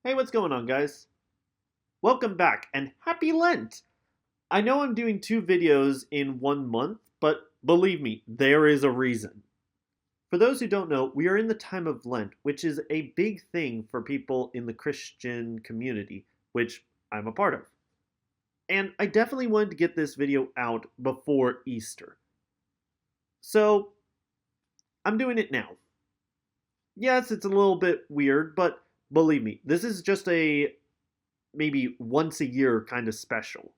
Hey, what's going on, guys? Welcome back and happy Lent! I know I'm doing two videos in 1 month, but believe me, there is a reason. For those who don't know, we are in the time of Lent, which is a big thing for people in the Christian community, which I'm a part of. And I definitely wanted to get this video out before Easter. So, I'm doing it now. Yes, it's a little bit weird, but believe me, this is just a maybe once a year kind of special.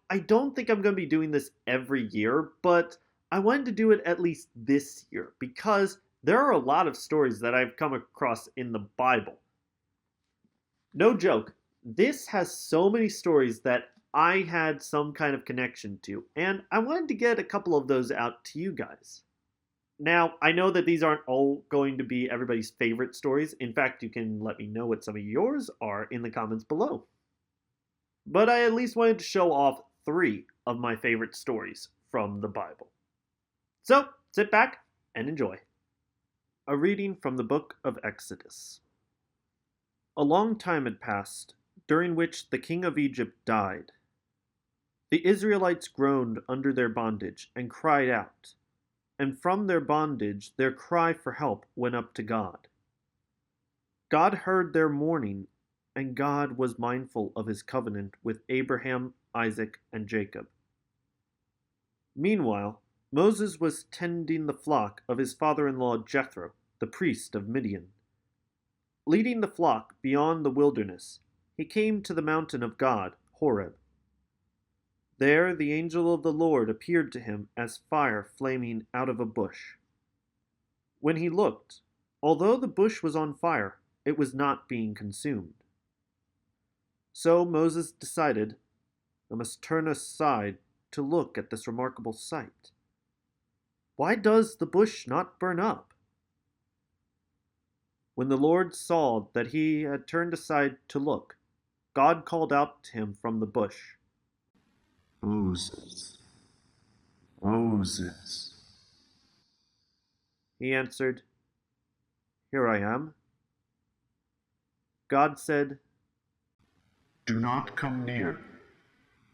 I don't think I'm going to be doing this every year, but I wanted to do it at least this year because there are a lot of stories that I've come across in the Bible. No joke, this has so many stories that I had some kind of connection to, and I wanted to get a couple of those out to you guys. Now, I know that these aren't all going to be everybody's favorite stories. In fact, you can let me know what some of yours are in the comments below. But I at least wanted to show off 3 of my favorite stories from the Bible. So, sit back and enjoy. A reading from the book of Exodus. A long time had passed, during which the king of Egypt died. The Israelites groaned under their bondage and cried out, and from their bondage their cry for help went up to God. God heard their mourning, and God was mindful of his covenant with Abraham, Isaac, and Jacob. Meanwhile, Moses was tending the flock of his father-in-law Jethro, the priest of Midian. Leading the flock beyond the wilderness, he came to the mountain of God, Horeb. There the angel of the Lord appeared to him as fire flaming out of a bush. When he looked, although the bush was on fire, it was not being consumed. So Moses decided, I must turn aside to look at this remarkable sight. Why does the bush not burn up? When the Lord saw that he had turned aside to look, God called out to him from the bush, Moses, Moses. He answered, Here I am. God said, Do not come near.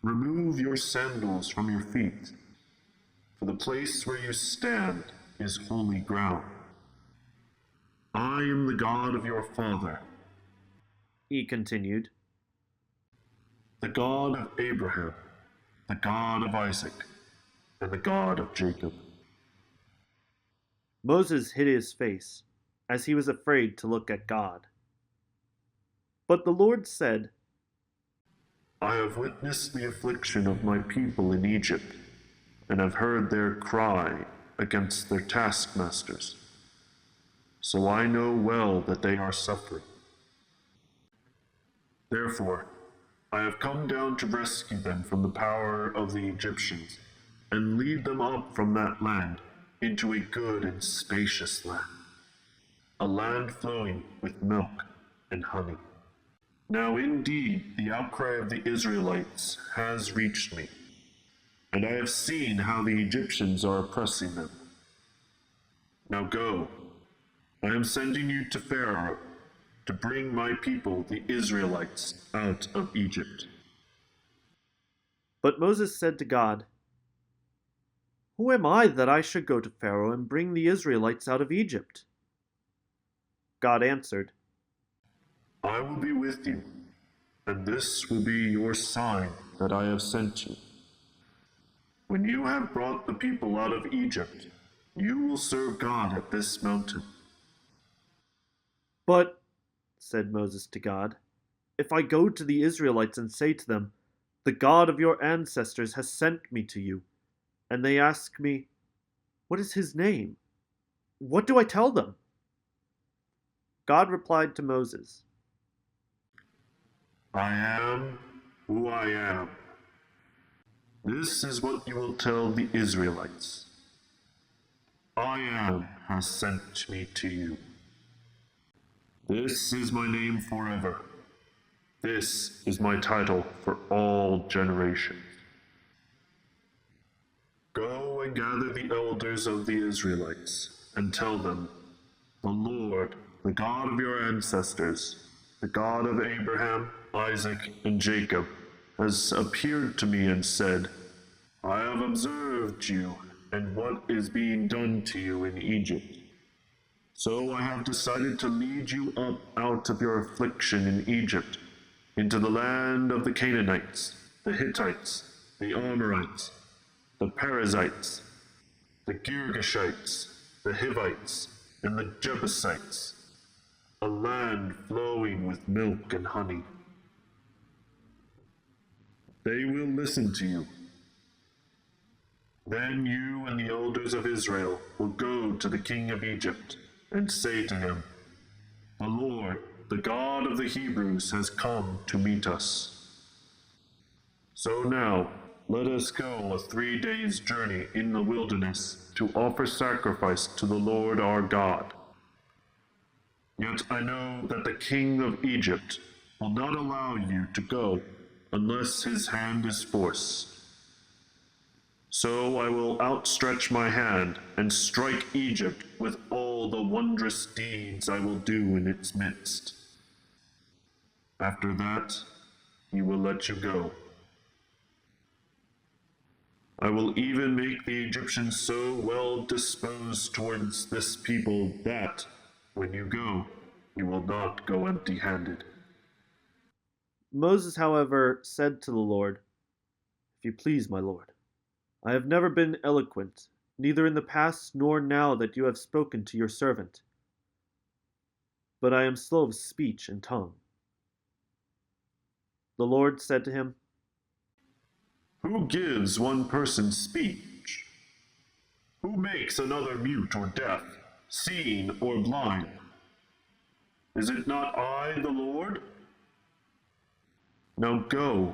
Remove your sandals from your feet, for the place where you stand is holy ground. I am the God of your father, he continued, the God of Abraham, the God of Isaac, and the God of Jacob. Moses hid his face, as he was afraid to look at God. But the Lord said, I have witnessed the affliction of my people in Egypt, and have heard their cry against their taskmasters. So I know well that they are suffering. Therefore, I have come down to rescue them from the power of the Egyptians, and lead them up from that land into a good and spacious land, a land flowing with milk and honey. Now indeed the outcry of the Israelites has reached me, and I have seen how the Egyptians are oppressing them. Now go, I am sending you to Pharaoh to bring my people, the Israelites, out of Egypt. But Moses said to God, Who am I that I should go to Pharaoh and bring the Israelites out of Egypt? God answered, I will be with you, and this will be your sign that I have sent you. When you have brought the people out of Egypt, you will serve God at this mountain. But, said Moses to God, if I go to the Israelites and say to them, The God of your ancestors has sent me to you, and they ask me, What is his name? What do I tell them? God replied to Moses, I am who I am. This is what you will tell the Israelites. I am has sent me to you. This is my name forever. This is my title for all generations. Go and gather the elders of the Israelites, and tell them, The Lord, the God of your ancestors, the God of Abraham, Isaac, and Jacob, has appeared to me and said, I have observed you and what is being done to you in Egypt. So I have decided to lead you up out of your affliction in Egypt, into the land of the Canaanites, the Hittites, the Amorites, the Perizzites, the Girgashites, the Hivites, and the Jebusites, a land flowing with milk and honey. They will listen to you. Then you and the elders of Israel will go to the king of Egypt and say to him, The Lord, the God of the Hebrews, has come to meet us. So now, let us go a 3 days' journey in the wilderness to offer sacrifice to the Lord our God. Yet I know that the king of Egypt will not allow you to go unless his hand is forced. So I will outstretch my hand and strike Egypt with all the wondrous deeds I will do in its midst. After that, he will let you go. I will even make the Egyptians so well disposed towards this people that, when you go, you will not go empty-handed. Moses, however, said to the Lord, If you please, my Lord, I have never been eloquent, neither in the past nor now that you have spoken to your servant. But I am slow of speech and tongue. The Lord said to him, Who gives one person speech? Who makes another mute or deaf, seeing or blind? Is it not I, the Lord? Now go,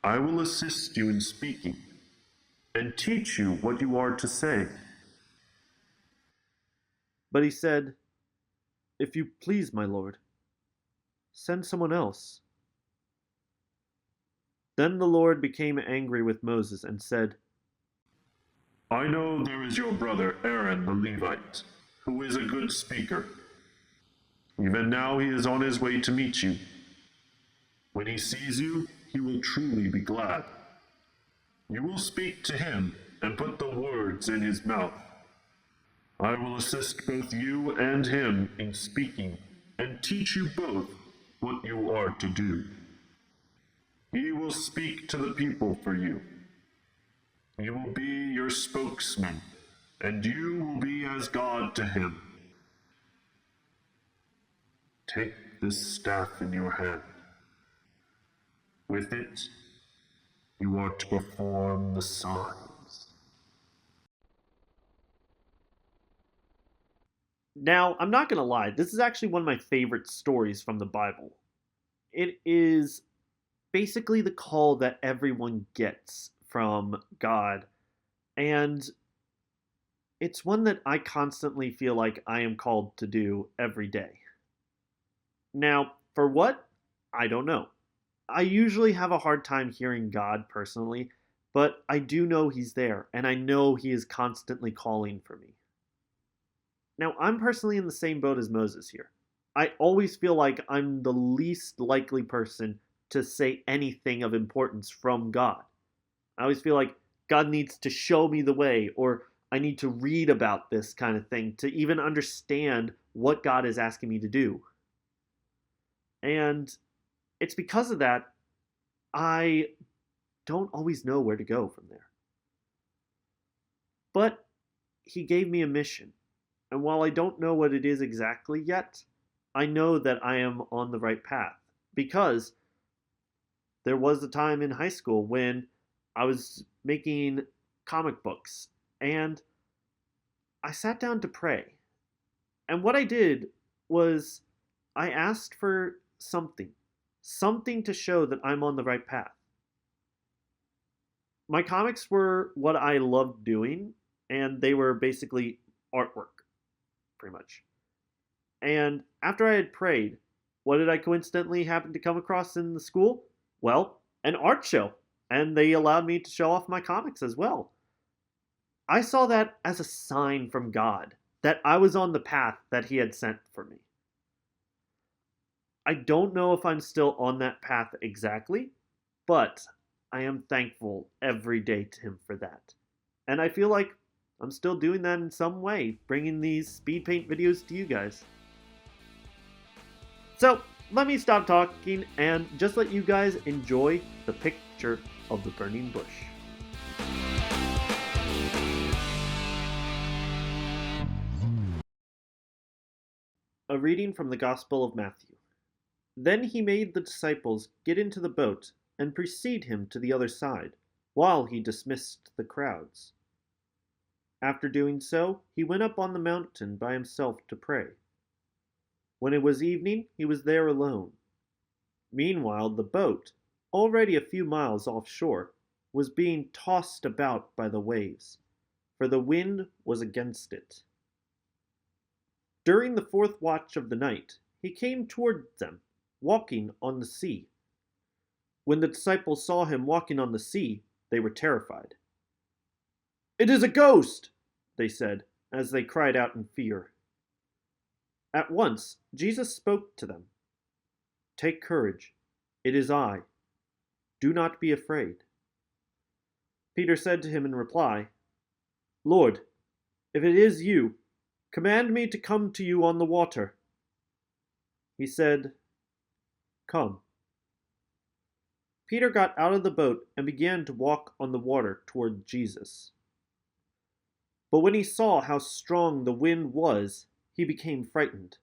I will assist you in speaking, and teach you what you are to say. But he said, If you please, my Lord, send someone else. Then the Lord became angry with Moses and said, I know there is your brother Aaron the Levite, who is a good speaker. Even now he is on his way to meet you. When he sees you, he will truly be glad. You will speak to him and put the words in his mouth. I will assist both you and him in speaking and teach you both what you are to do. He will speak to the people for you. He will be your spokesman, and you will be as God to him. Take this staff in your hand. With it, you are to perform the signs. Now, I'm not going to lie, this is actually one of my favorite stories from the Bible. It is basically the call that everyone gets from God, and it's one that I constantly feel like I am called to do every day. Now, for what? I don't know. I usually have a hard time hearing God personally, but I do know He's there, and I know He is constantly calling for me. Now, I'm personally in the same boat as Moses here. I always feel like I'm the least likely person to say anything of importance from God. I always feel like God needs to show me the way, or I need to read about this kind of thing to even understand what God is asking me to do. And it's because of that I don't always know where to go from there. But He gave me a mission, and while I don't know what it is exactly yet, I know that I am on the right path, because there was a time in high school when I was making comic books, and I sat down to pray. And what I did was I asked for something to show that I'm on the right path. My comics were what I loved doing, and they were basically artwork, pretty much. And after I had prayed, what did I coincidentally happen to come across in the school? Well, an art show, and they allowed me to show off my comics as well. I saw that as a sign from God that I was on the path that He had sent for me. I don't know if I'm still on that path exactly, but I am thankful every day to him for that. And I feel like I'm still doing that in some way, bringing these speed paint videos to you guys. So, let me stop talking and just let you guys enjoy the picture of the burning bush. A reading from the Gospel of Matthew. Then he made the disciples get into the boat and precede him to the other side, while he dismissed the crowds. After doing so, he went up on the mountain by himself to pray. When it was evening, he was there alone. Meanwhile, the boat, already a few miles offshore, was being tossed about by the waves, for the wind was against it. During the fourth watch of the night, he came toward them, walking on the sea. When the disciples saw him walking on the sea, they were terrified. "It is a ghost!" they said, as they cried out in fear. At once, Jesus spoke to them. "Take courage, it is I. Do not be afraid." Peter said to him in reply, "Lord, if it is you, command me to come to you on the water." He said, "Come." Peter got out of the boat and began to walk on the water toward Jesus. But when he saw how strong the wind was, he became frightened,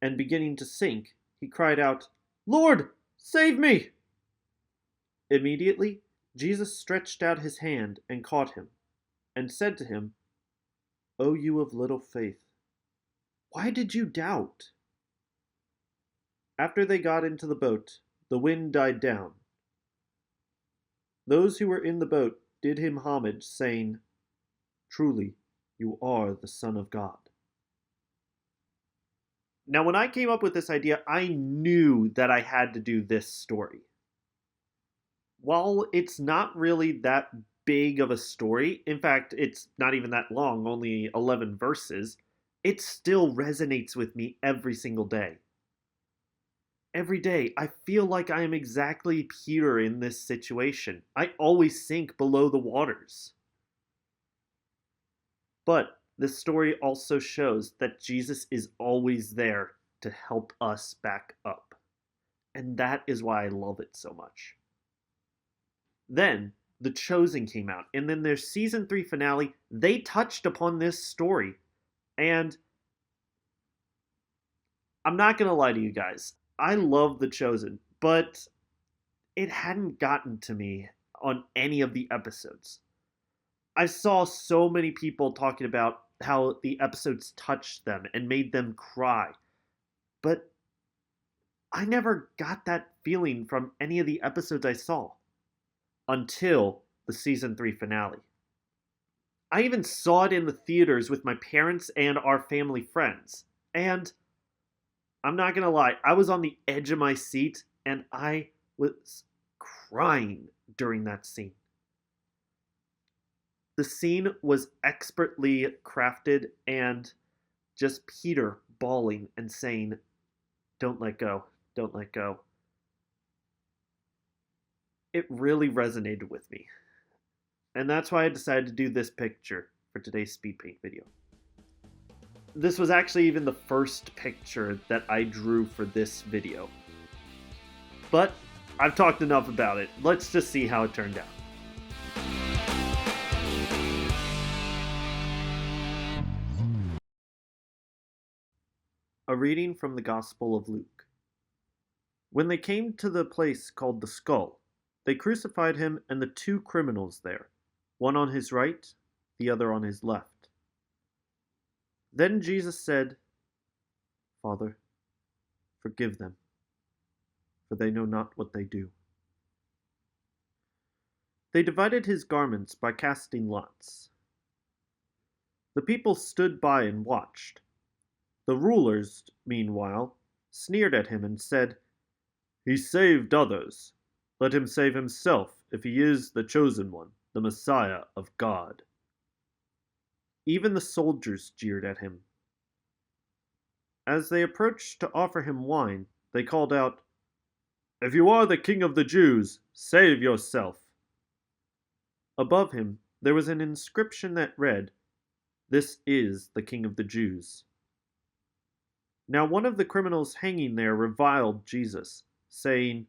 and beginning to sink, he cried out, "Lord, save me!" Immediately, Jesus stretched out his hand and caught him, and said to him, "O you of little faith, why did you doubt?" After they got into the boat, the wind died down. Those who were in the boat did him homage, saying, "Truly, you are the Son of God." Now, when I came up with this idea, I knew that I had to do this story. While it's not really that big of a story, in fact, it's not even that long, only 11 verses, it still resonates with me every single day. Every day, I feel like I am exactly Peter in this situation. I always sink below the waters. But this story also shows that Jesus is always there to help us back up. And that is why I love it so much. Then, The Chosen came out, and then their season 3 finale, they touched upon this story. And I'm not going to lie to you guys, I love The Chosen, but it hadn't gotten to me on any of the episodes. I saw so many people talking about how the episodes touched them and made them cry, but I never got that feeling from any of the episodes I saw until the season 3 finale. I even saw it in the theaters with my parents and our family friends, and I'm not gonna lie, I was on the edge of my seat and I was crying during that scene. The scene was expertly crafted, and just Peter bawling and saying, "Don't let go, don't let go." It really resonated with me. And that's why I decided to do this picture for today's speed paint video. This was actually even the first picture that I drew for this video. But I've talked enough about it. Let's just see how it turned out. A reading from the Gospel of Luke. When they came to the place called the Skull, they crucified him and the 2 criminals there, one on his right, the other on his left. Then Jesus said, "Father, forgive them, for they know not what they do." They divided his garments by casting lots. The people stood by and watched. The rulers, meanwhile, sneered at him and said, "He saved others. Let him save himself if he is the chosen one, the Messiah of God." Even the soldiers jeered at him. As they approached to offer him wine, they called out, "If you are the King of the Jews, save yourself." Above him, there was an inscription that read, "This is the King of the Jews." Now one of the criminals hanging there reviled Jesus, saying,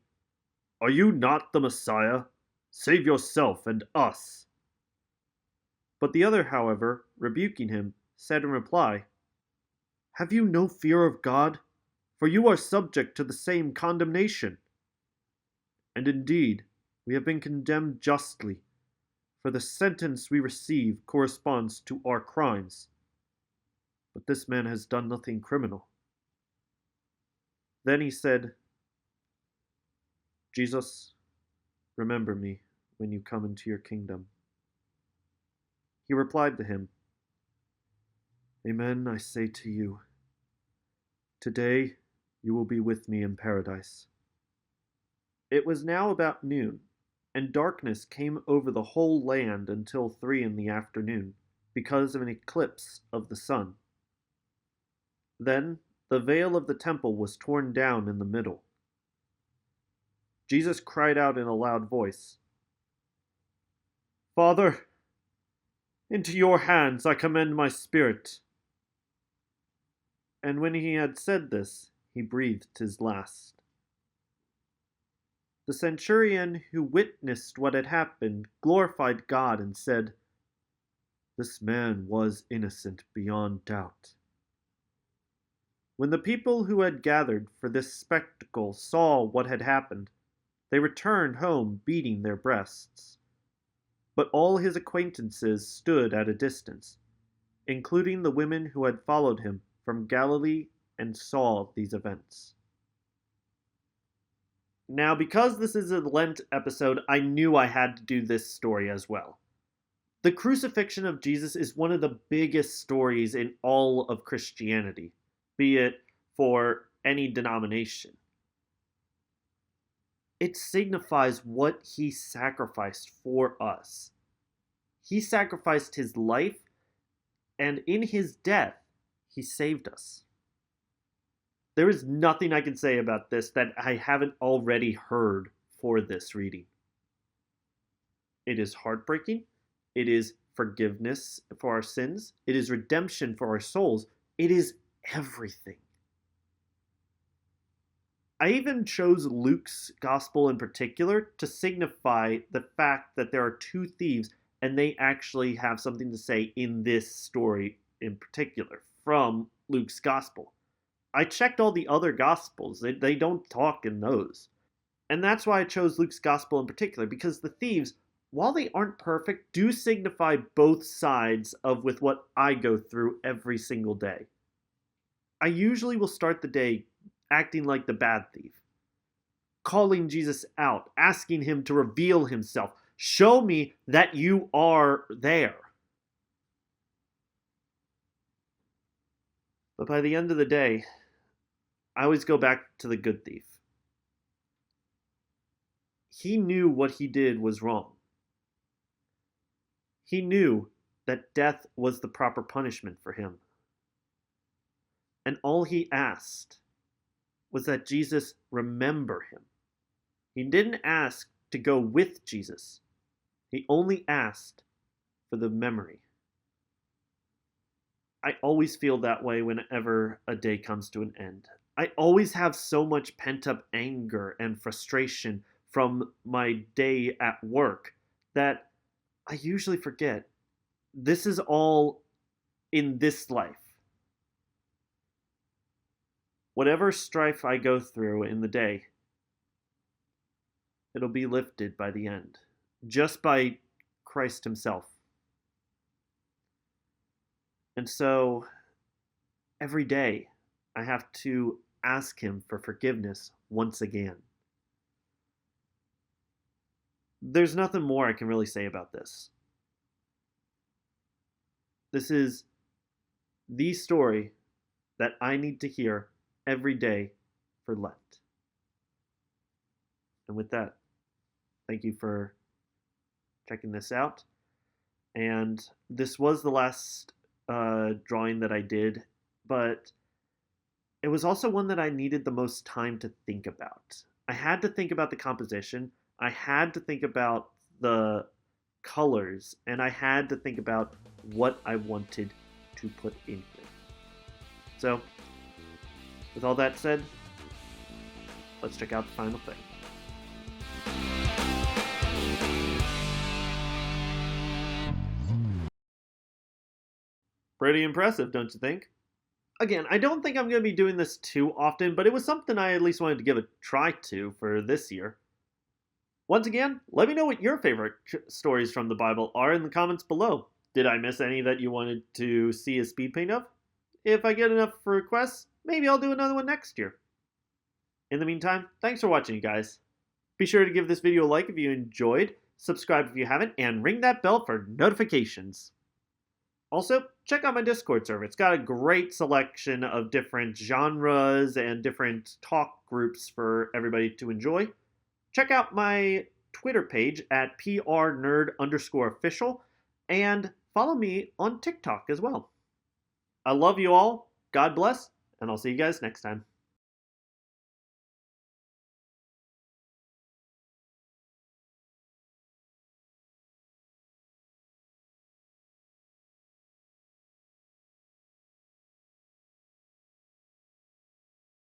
"Are you not the Messiah? Save yourself and us." But the other, however, rebuking him, said in reply, "Have you no fear of God? For you are subject to the same condemnation. And indeed, we have been condemned justly, for the sentence we receive corresponds to our crimes. But this man has done nothing criminal." Then he said, "Jesus, remember me when you come into your kingdom." He replied to him, "Amen, I say to you, today you will be with me in paradise." It was now about noon, and darkness came over the whole land until 3 in the afternoon, because of an eclipse of the sun. Then the veil of the temple was torn down in the middle. Jesus cried out in a loud voice, "Father, into your hands I commend my spirit." And when he had said this, he breathed his last. The centurion who witnessed what had happened glorified God and said, "This man was innocent beyond doubt." When the people who had gathered for this spectacle saw what had happened, they returned home beating their breasts. But all his acquaintances stood at a distance, including the women who had followed him from Galilee and saw these events. Now, because this is a Lent episode, I knew I had to do this story as well. The crucifixion of Jesus is one of the biggest stories in all of Christianity, be it for any denomination. It signifies what he sacrificed for us. He sacrificed his life, and in his death, he saved us. There is nothing I can say about this that I haven't already heard for this reading. It is heartbreaking. It is forgiveness for our sins. It is redemption for our souls. It is everything. I even chose Luke's gospel in particular to signify the fact that there are two thieves and they actually have something to say in this story in particular from Luke's gospel. I checked all the other gospels. They don't talk in those. And that's why I chose Luke's gospel in particular, because the thieves, while they aren't perfect, do signify both sides of with what I go through every single day. I usually will start the day acting like the bad thief, calling Jesus out, asking him to reveal himself. Show me that you are there. But by the end of the day, I always go back to the good thief. He knew what he did was wrong. He knew that death was the proper punishment for him. And all he asked was that Jesus remember him. He didn't ask to go with Jesus. He only asked for the memory. I always feel that way whenever a day comes to an end. I always have so much pent-up anger and frustration from my day at work that I usually forget this is all in this life. Whatever strife I go through in the day, it'll be lifted by the end, just by Christ himself. And so, every day, I have to ask him for forgiveness once again. There's nothing more I can really say about this. This is the story that I need to hear every day for Lent. And with that, thank you for checking this out. And this was the last drawing that I did, but it was also one that I needed the most time to think about. I had to think about the composition, I had to think about the colors, and I had to think about what I wanted to put in here. So, with all that said, let's check out the final thing. Pretty impressive, don't you think? Again, I don't think I'm going to be doing this too often, but it was something I at least wanted to give a try to for this year. Once again, let me know what your favorite stories from the Bible are in the comments below. Did I miss any that you wanted to see a speed paint of? If I get enough requests, maybe I'll do another one next year. In the meantime, thanks for watching, you guys. Be sure to give this video a like if you enjoyed, subscribe if you haven't, and ring that bell for notifications. Also, check out my Discord server. It's got a great selection of different genres and different talk groups for everybody to enjoy. Check out my Twitter page at prnerd_official and follow me on TikTok as well. I love you all. God bless, and I'll see you guys next time.